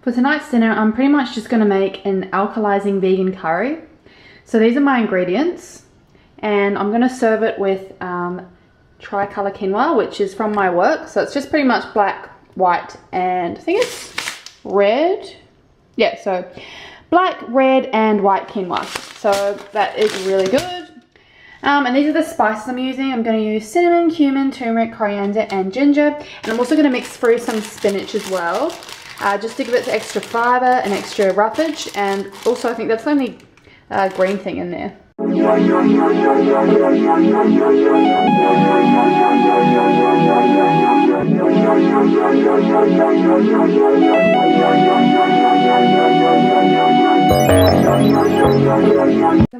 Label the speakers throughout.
Speaker 1: For tonight's dinner, I'm pretty much just going to make an alkalizing vegan curry. So these are my ingredients, and I'm going to serve it with TriColour quinoa, which is from my work. So it's just pretty much black, white, and I think it's red. Yeah, so black, red, and white quinoa. So that is really good. And these are the spices I'm using. I'm going to use cinnamon, cumin, turmeric, coriander, and ginger. And I'm also going to mix through some spinach as well. Just to give it extra fibre and extra roughage, and also I think that's the only green thing in there. I'm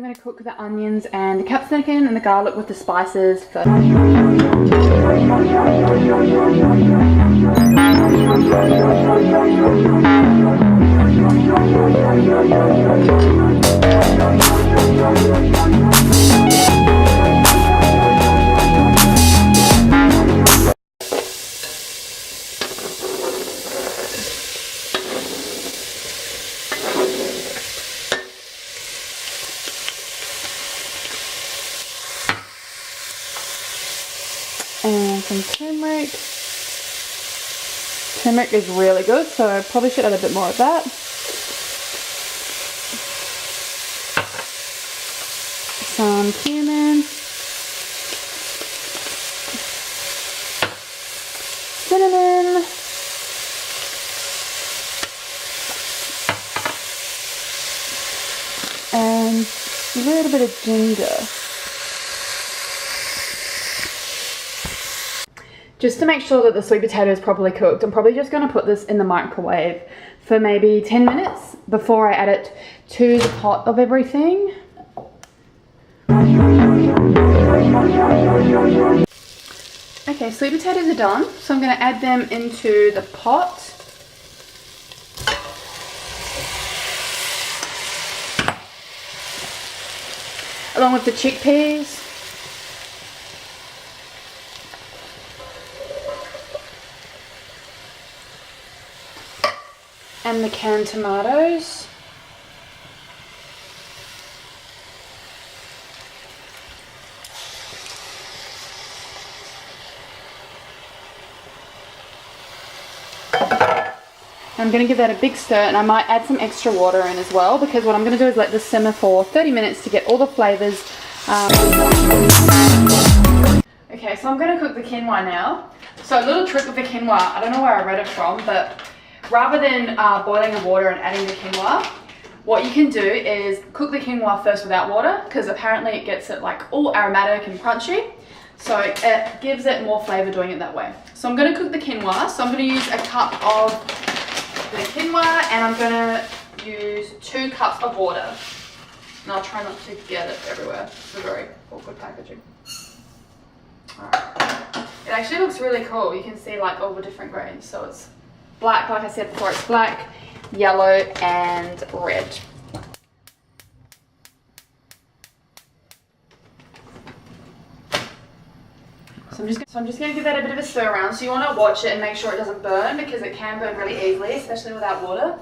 Speaker 1: going to cook the onions and the capsicum and the garlic with the spices first. And some turmeric. Turmeric is really good, so I probably should add a bit more of that. Some cumin. Cinnamon. And a little bit of ginger. Just to make sure that the sweet potato is properly cooked, I'm probably just going to put this in the microwave for maybe 10 minutes before I add it to the pot of everything. Okay, sweet potatoes are done, so I'm going to add them into the pot. Along with the chickpeas. And the canned tomatoes. I'm going to give that a big stir, and I might add some extra water in as well, because what I'm going to do is let this simmer for 30 minutes to get all the flavours. Okay, so I'm going to cook the quinoa now. So a little trick with the quinoa, I don't know where I read it from, but rather than boiling the water and adding the quinoa, what you can do is cook the quinoa first without water, because apparently it gets it like all aromatic and crunchy. So it gives it more flavour doing it that way. So I'm going to cook the quinoa. So I'm going to use a cup of the quinoa, and I'm going to use 2 cups of water. And I'll try not to get it everywhere. It's a very awkward packaging. Alright. It actually looks really cool. You can see like all the different grains. So it's black, like I said before, it's black, yellow, and red. So I'm just going to give that a bit of a stir around. So you want to watch it and make sure it doesn't burn, because it can burn really easily, especially without water.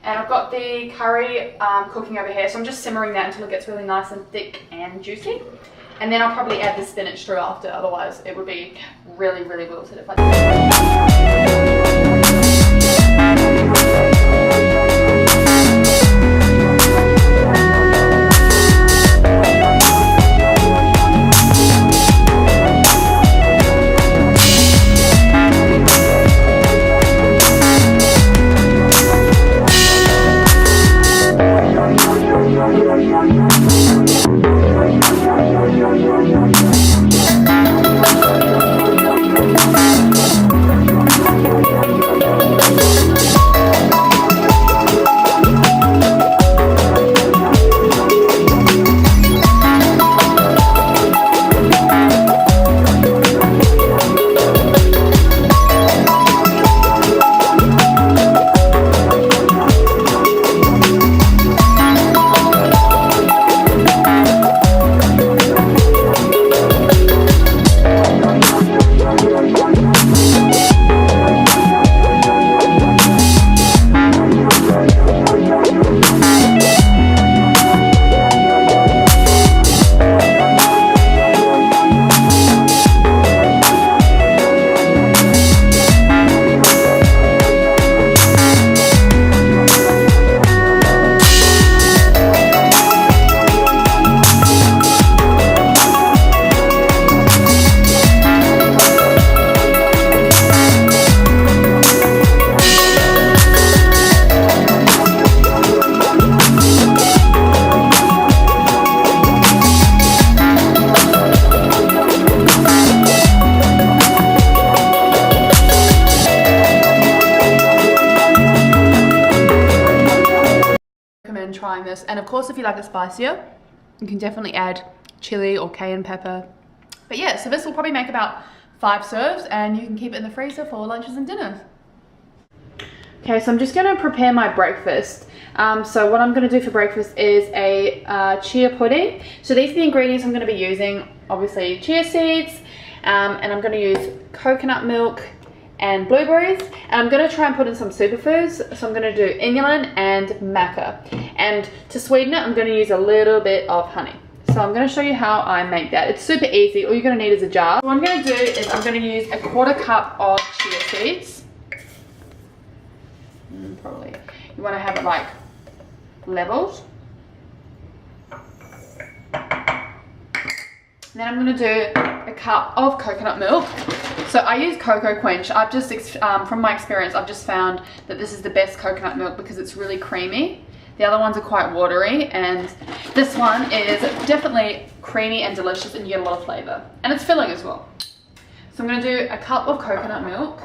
Speaker 1: And I've got the curry cooking over here, so I'm just simmering that until it gets really nice and thick and juicy. And then I'll probably add the spinach through after, otherwise it would be really, really wilted if I did. And of course, if you like it spicier, you can definitely add chili or cayenne pepper. But yeah, so this will probably make about 5 serves, and you can keep it in the freezer for lunches and dinners. Okay, so I'm just going to prepare my breakfast. So what I'm going to do for breakfast is a chia pudding. So these are the ingredients I'm going to be using. Obviously chia seeds, and I'm going to use coconut milk and blueberries, and I'm going to try and put in some superfoods. So I'm going to do inulin and maca, and to sweeten it I'm going to use a little bit of honey. So I'm going to show you how I make that. It's super easy. All you're going to need is a jar. What I'm going to do is I'm going to use a 1/4 cup of chia seeds. Probably you want to have it like leveled. And then I'm going to do a cup of coconut milk. So I use Cocoa Quench. I've just from my experience, I've just found that this is the best coconut milk because it's really creamy. The other ones are quite watery, and this one is definitely creamy and delicious, and you get a lot of flavor, and it's filling as well. So I'm going to do a cup of coconut milk.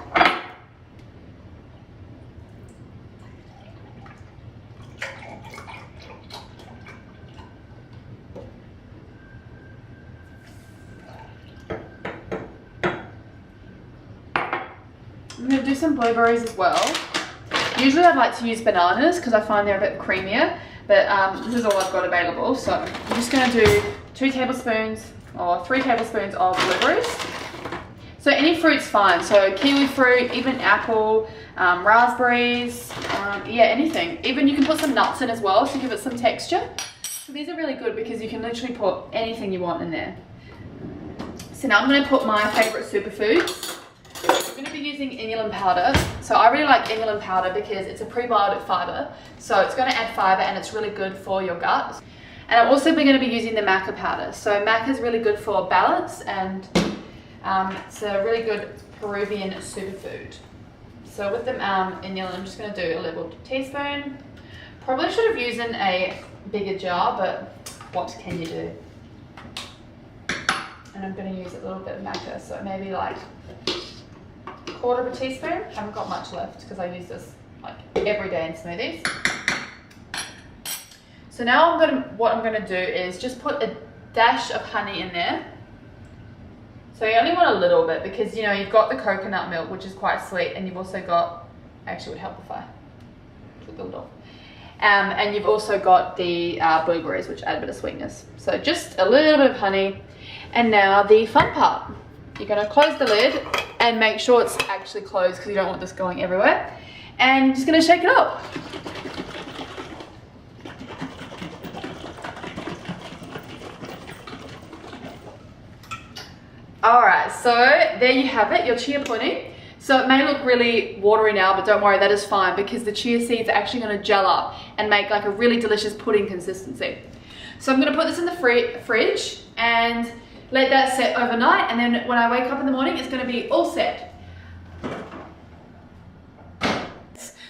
Speaker 1: I'm going to do some blueberries as well. Usually I'd like to use bananas because I find they're a bit creamier, but this is all I've got available. So I'm just going to do 2 tablespoons or 3 tablespoons of blueberries. So any fruit's fine. So kiwi fruit, even apple, raspberries, yeah, anything. Even you can put some nuts in as well to give it some texture. So these are really good because you can literally put anything you want in there. So now I'm going to put my favourite superfoods. I'm going to be using inulin powder. So I really like inulin powder because it's a prebiotic fiber. So it's going to add fiber and it's really good for your gut. And I'm also going to be using the maca powder. So maca is really good for balance, and it's a really good Peruvian superfood. So with the inulin, I'm just going to do a level teaspoon. Probably should have used in a bigger jar, but what can you do? And I'm going to use a little bit of maca, so maybe like 1/4 teaspoon. I haven't got much left because I use this like every day in smoothies. So now what I'm going to do is just put a dash of honey in there. So you only want a little bit because you know you've got the coconut milk, which is quite sweet, and you've also got, actually it would help if I took the lid off. And you've also got the blueberries, which add a bit of sweetness. So just a little bit of honey. And now the fun part. You're going to close the lid and make sure it's actually closed because you don't want this going everywhere. And you're just going to shake it up. Alright, so there you have it, your chia pudding. So it may look really watery now, but don't worry, that is fine because the chia seeds are actually going to gel up and make like a really delicious pudding consistency. So I'm going to put this in the fridge and let that set overnight, and then when I wake up in the morning, it's going to be all set.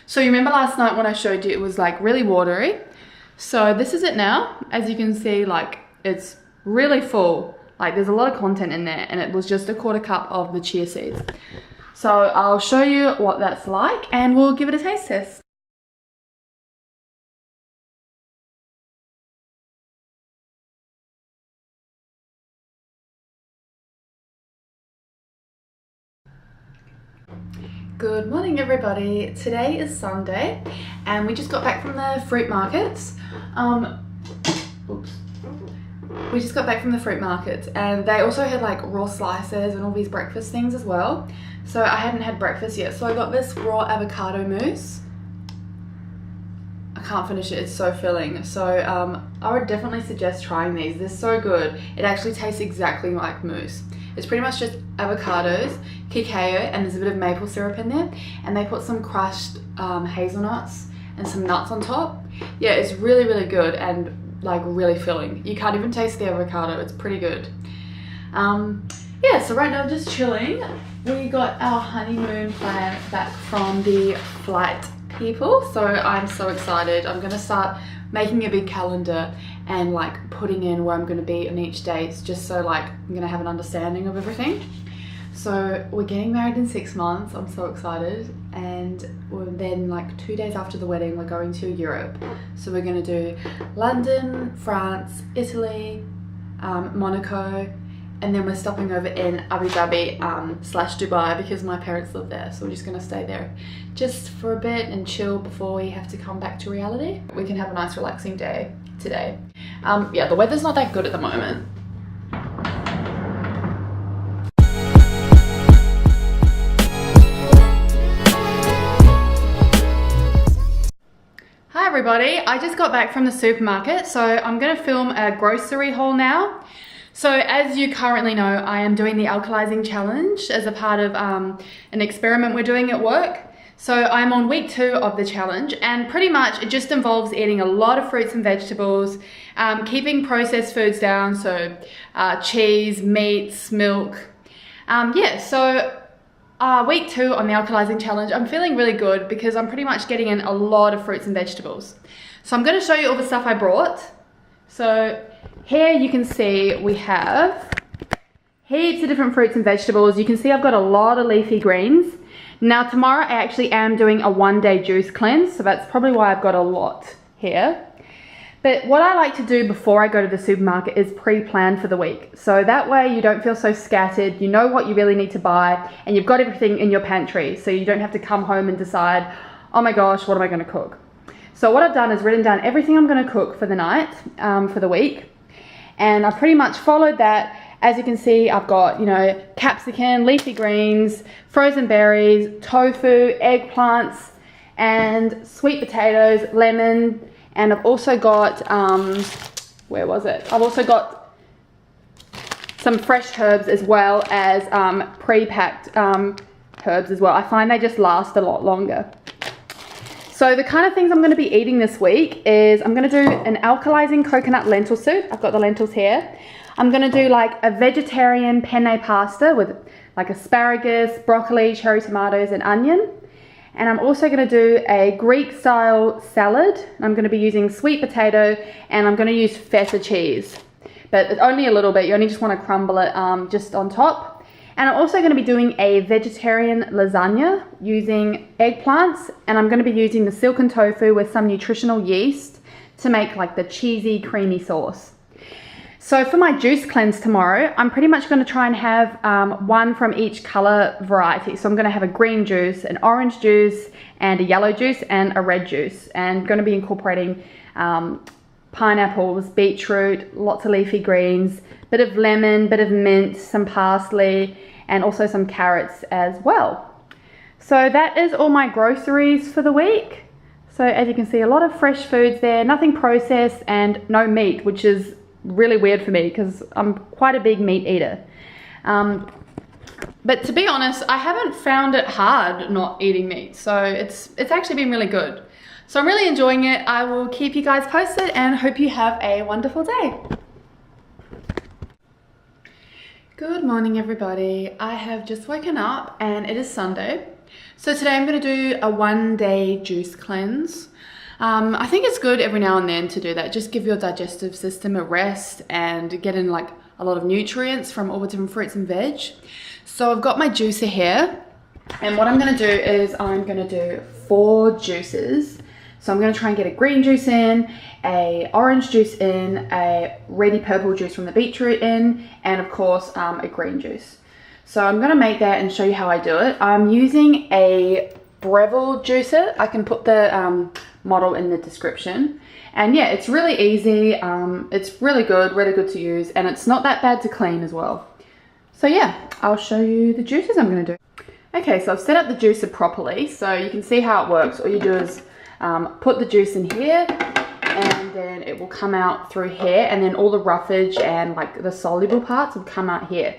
Speaker 1: So you remember last night when I showed you it was like really watery? So this is it now. As you can see, like it's really full. Like there's a lot of content in there, and it was just a 1/4 cup of the chia seeds. So I'll show you what that's like, and we'll give it a taste test. Good morning everybody. Today is Sunday and we just got back from the fruit markets. We just got back from the fruit markets, and they also had like raw slices and all these breakfast things as well. So I hadn't had breakfast yet, so I got this raw avocado mousse. I can't finish it, it's so filling. So I would definitely suggest trying these. They're so good. It actually tastes exactly like mousse. It's pretty much just avocados, cacao, and there's a bit of maple syrup in there, and they put some crushed hazelnuts and some nuts on top. Yeah, it's really, really good and like really filling. You can't even taste the avocado, it's pretty good. Yeah, so right now just chilling. We got our honeymoon plan back from the flight people, so I'm so excited. I'm gonna start making a big calendar and like putting in where I'm gonna be on each date, just so like I'm gonna have an understanding of everything. So we're getting married in 6 months. I'm so excited. And then like 2 days after the wedding, we're going to Europe. So we're gonna do London, France, Italy, Monaco, and then we're stopping over in Abu Dhabi slash Dubai because my parents live there. So we're just gonna stay there just for a bit and chill before we have to come back to reality. We can have a nice relaxing day today. Yeah, the weather's not that good at the moment. Hi everybody, I just got back from the supermarket, so I'm gonna film a grocery haul now. So as you currently know, I am doing the alkalizing challenge as a part of an experiment we're doing at work. So I'm on week 2 of the challenge, and pretty much it just involves eating a lot of fruits and vegetables, keeping processed foods down, so cheese, meats, milk. Yeah, so week 2 on the alkalizing challenge, I'm feeling really good because I'm pretty much getting in a lot of fruits and vegetables. So I'm going to show you all the stuff I brought. So here you can see we have heaps of different fruits and vegetables. You can see I've got a lot of leafy greens. Now tomorrow I actually am doing a 1-day juice cleanse, so that's probably why I've got a lot here. But what I like to do before I go to the supermarket is pre-plan for the week. So that way you don't feel so scattered, you know what you really need to buy, and you've got everything in your pantry, so you don't have to come home and decide, oh my gosh, what am I gonna cook? So what I've done is written down everything I'm gonna cook for the night, for the week, and I pretty much followed that. As you can see, I've got, you know, capsicum, leafy greens, frozen berries, tofu, eggplants, and sweet potatoes, lemon, and I've also got, where was it? I've also got some fresh herbs as well as pre-packed herbs as well. I find they just last a lot longer. So the kind of things I'm going to be eating this week is I'm going to do an alkalizing coconut lentil soup. I've got the lentils here. I'm going to do like a vegetarian penne pasta with like asparagus, broccoli, cherry tomatoes and onion. And I'm also going to do a Greek style salad. I'm going to be using sweet potato and I'm going to use feta cheese. But only a little bit, you only just want to crumble it just on top. And I'm also going to be doing a vegetarian lasagna using eggplants, and I'm going to be using the silken tofu with some nutritional yeast to make like the cheesy creamy sauce. So for my juice cleanse tomorrow, I'm pretty much going to try and have one from each color variety. So I'm going to have a green juice, an orange juice, and a yellow juice, and a red juice. And I'm going to be incorporating pineapples, beetroot, lots of leafy greens, bit of lemon, bit of mint, some parsley, and also some carrots as well. So that is all my groceries for the week. So as you can see, a lot of fresh foods there, nothing processed and no meat, which is really weird for me because I'm quite a big meat eater. But to be honest, I haven't found it hard not eating meat. So it's actually been really good. So I'm really enjoying it. I will keep you guys posted and hope you have a wonderful day. Good morning everybody. I have just woken up and it is Sunday. So today I'm going to do a 1-day juice cleanse. I think it's good every now and then to do that. Just give your digestive system a rest and get in like a lot of nutrients from all the different fruits and veg. So I've got my juicer here, and what I'm going to do is I'm going to do 4 juices. So I'm going to try and get a green juice in, a orange juice in, a reddy purple juice from the beetroot in, and of course a green juice. So I'm going to make that and show you how I do it. I'm using a Breville juicer. I can put the model in the description. And yeah, it's really easy. It's really good to use, and it's not that bad to clean as well. So yeah, I'll show you the juices I'm going to do. Okay, so I've set up the juicer properly, so you can see how it works. All you do is put the juice in here, and then it will come out through here, and then all the roughage and like the soluble parts will come out here.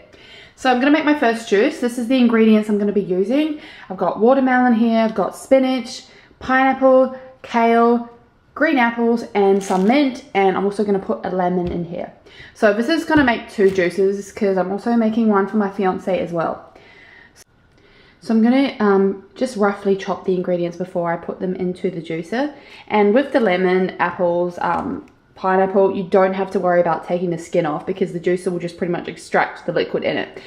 Speaker 1: So I'm going to make my first juice. This is the ingredients I'm going to be using. I've got watermelon here, I've got spinach, pineapple, kale, green apples, and some mint, and I'm also going to put a lemon in here. So this is going to make 2 juices because I'm also making one for my fiance as well. So I'm going to just roughly chop the ingredients before I put them into the juicer. And with the lemon, apples, pineapple, you don't have to worry about taking the skin off because the juicer will just pretty much extract the liquid in it.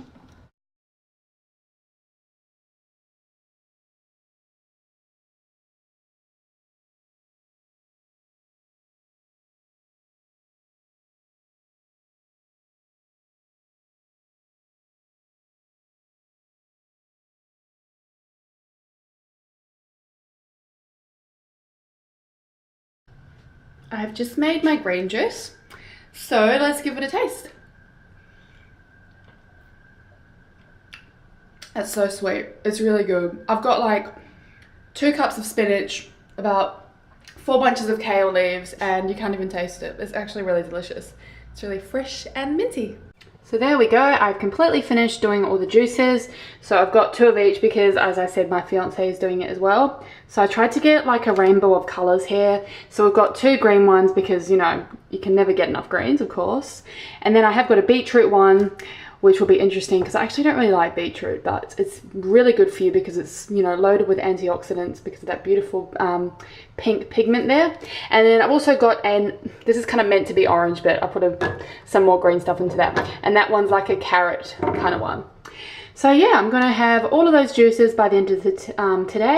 Speaker 1: I've just made my green juice, so let's give it a taste. It's so sweet. It's really good. I've got like 2 cups of spinach, about 4 bunches of kale leaves, and you can't even taste it. It's actually really delicious. It's really fresh and minty. So there we go. I've completely finished doing all the juices. So I've got 2 of each because, as I said, my fiance is doing it as well. So I tried to get like a rainbow of colors here. So we've got 2 green ones because, you know, you can never get enough greens, of course. And then I have got a beetroot one, which will be interesting because I actually don't really like beetroot, but it's really good for you because it's, you know, loaded with antioxidants because of that beautiful pink pigment there. And then I've also got, and this is kind of meant to be orange, but I put some more green stuff into that. And that one's like a carrot kind of one. So yeah, I'm going to have all of those juices by the end of today.